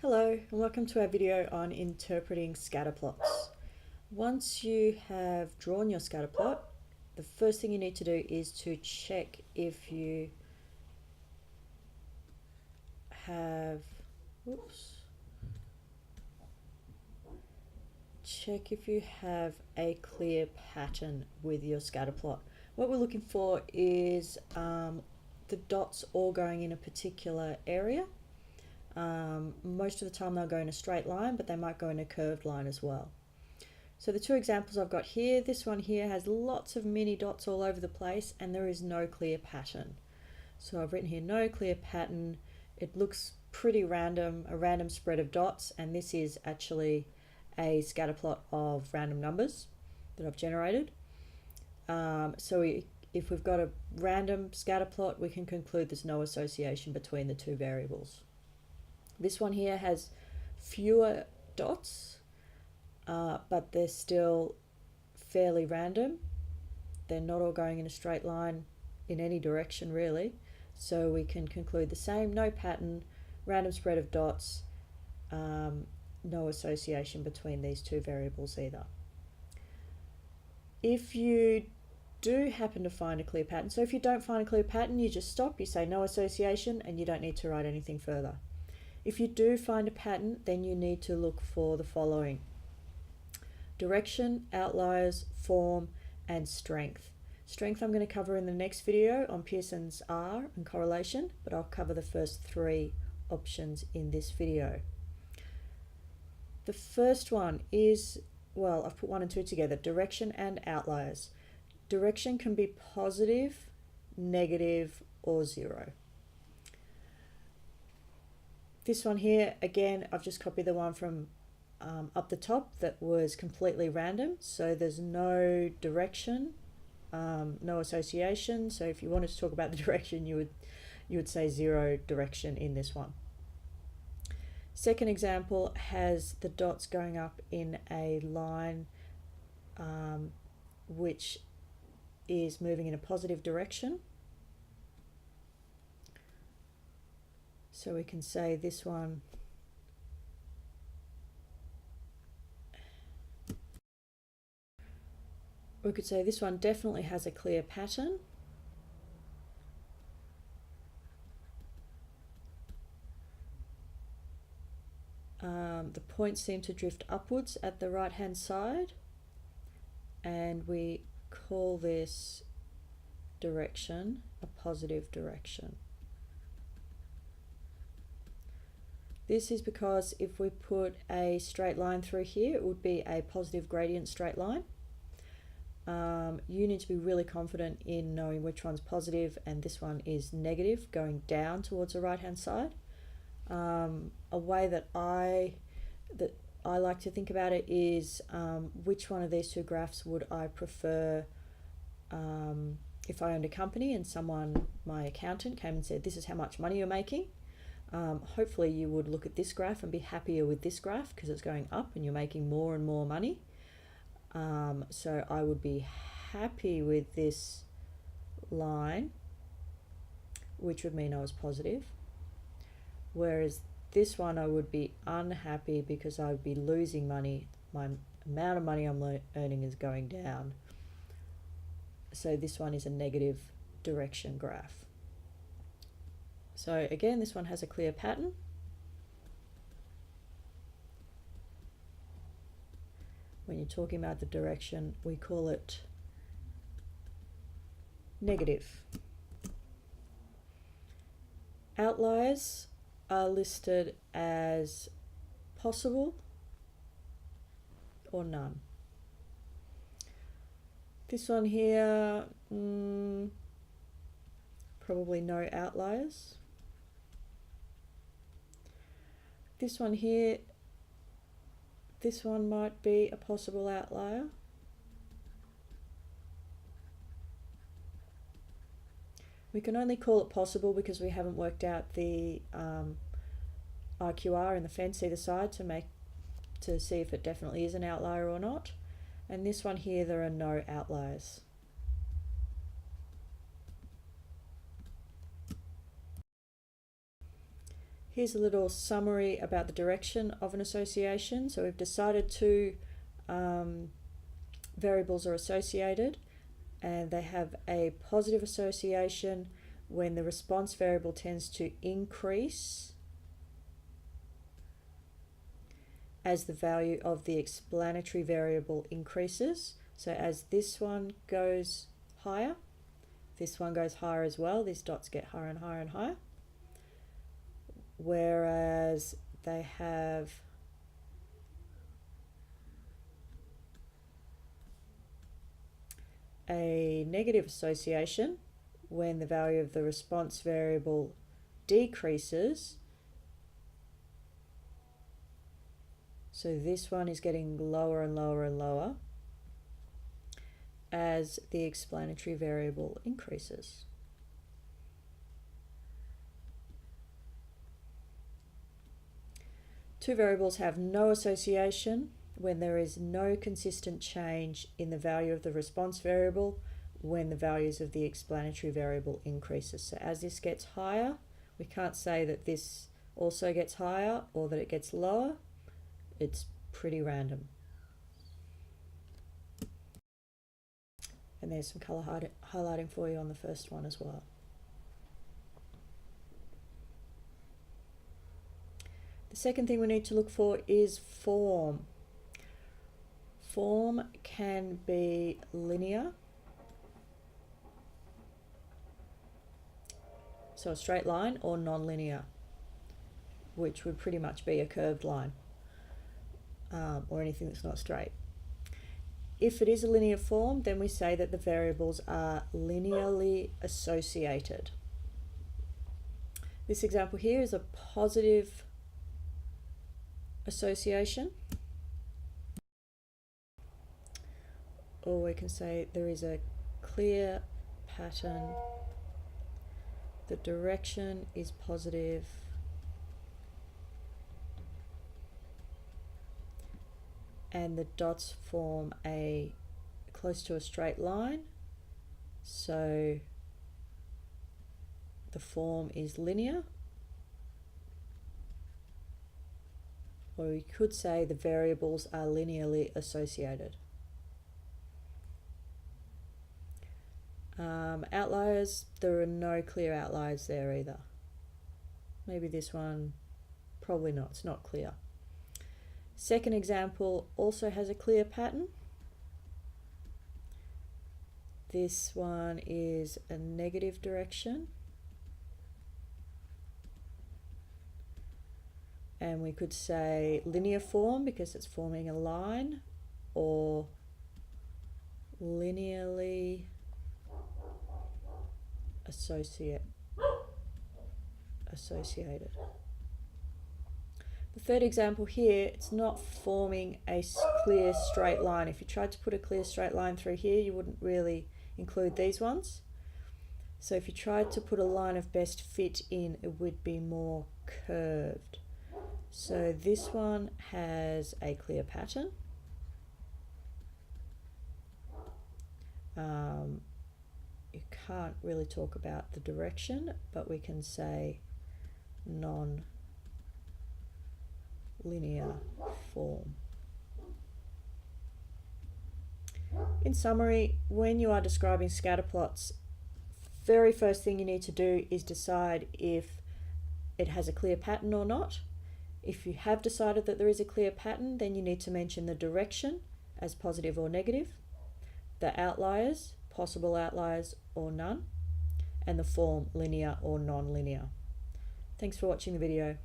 Hello and welcome to our video on interpreting scatterplots. Once you have drawn your scatterplot, the first thing you need to do is to check if you have a clear pattern with your scatterplot. What we're looking for is the dots all going in a particular area. Most of the time they'll go in a straight line, but they might go in a curved line as well. So the two examples I've got here, this one here has lots of mini dots all over the place and there is no clear pattern. So I've written here no clear pattern. It looks pretty random, a random spread of dots, and this is actually a scatterplot of random numbers that I've generated. If we've got a random scatterplot, we can conclude there's no association between the two variables. This one here has fewer dots, but they're still fairly random. They're not all going in a straight line in any direction really. So we can conclude the same, no pattern, random spread of dots, no association between these two variables either. If you do happen to find a clear pattern, so if you don't find a clear pattern, you just stop, you say no association, and you don't need to write anything further. If you do find a pattern, then you need to look for the following: direction, outliers, form, and strength. Strength I'm going to cover in the next video on Pearson's R and correlation, but I'll cover the first three options in this video. The first one is, well, I've put 1 and 2 together, direction and outliers. Direction can be positive, negative, or 0. This one here, again, I've just copied the one from up the top that was completely random, so there's no direction, no association. So if you wanted to talk about the direction, you would say 0 direction in this one. Second example has the dots going up in a line which is moving in a positive direction. So we can say this one definitely has a clear pattern. The points seem to drift upwards at the right hand side, and we call this direction a positive direction. This is because if we put a straight line through here, it would be a positive gradient straight line. You need to be really confident in knowing which one's positive and this one is negative, going down towards the right hand side. A way that I like to think about it is which one of these two graphs would I prefer if I owned a company and my accountant came and said, this is how much money you're making. Hopefully you would look at this graph and be happier with this graph because it's going up and you're making more and more money. So I would be happy with this line, which would mean I was positive. Whereas this one I would be unhappy because I would be losing money. My amount of money I'm earning is going down. So this one is a negative direction graph. So again, this one has a clear pattern. When you're talking about the direction, we call it negative. Outliers are listed as possible or none. This one here, probably no outliers. This one here, this one might be a possible outlier. We can only call it possible because we haven't worked out the IQR in the fence either side to see if it definitely is an outlier or not. And this one here, there are no outliers. Here's a little summary about the direction of an association. So we've decided two variables are associated, and they have a positive association when the response variable tends to increase as the value of the explanatory variable increases. So as this one goes higher, this one goes higher as well. These dots get higher and higher and higher. Whereas they have a negative association when the value of the response variable decreases. So this one is getting lower and lower and lower as the explanatory variable increases. Two variables have no association when there is no consistent change in the value of the response variable when the values of the explanatory variable increases. So as this gets higher, we can't say that this also gets higher or that it gets lower. It's pretty random. And there's some color highlighting for you on the first one as well. The second thing we need to look for is form. Form can be linear, so a straight line, or non-linear, which would pretty much be a curved line, or anything that's not straight. If it is a linear form, then we say that the variables are linearly associated. This example here is a positive association, or we can say there is a clear pattern, the direction is positive, and the dots form a close to a straight line, so the form is linear. Or we could say the variables are linearly associated. Outliers, there are no clear outliers there either. Maybe this one, probably not, it's not clear. Second example also has a clear pattern. This one is a negative direction. And we could say linear form because it's forming a line, or linearly associated. The third example here, it's not forming a clear straight line. If you tried to put a clear straight line through here, you wouldn't really include these ones. So if you tried to put a line of best fit in, it would be more curved. So this one has a clear pattern. You can't really talk about the direction, but we can say non-linear form. In summary, when you are describing scatterplots, very first thing you need to do is decide if it has a clear pattern or not. If you have decided that there is a clear pattern, then you need to mention the direction as positive or negative, the outliers, possible outliers or none, and the form linear or non-linear. Thanks for watching the video.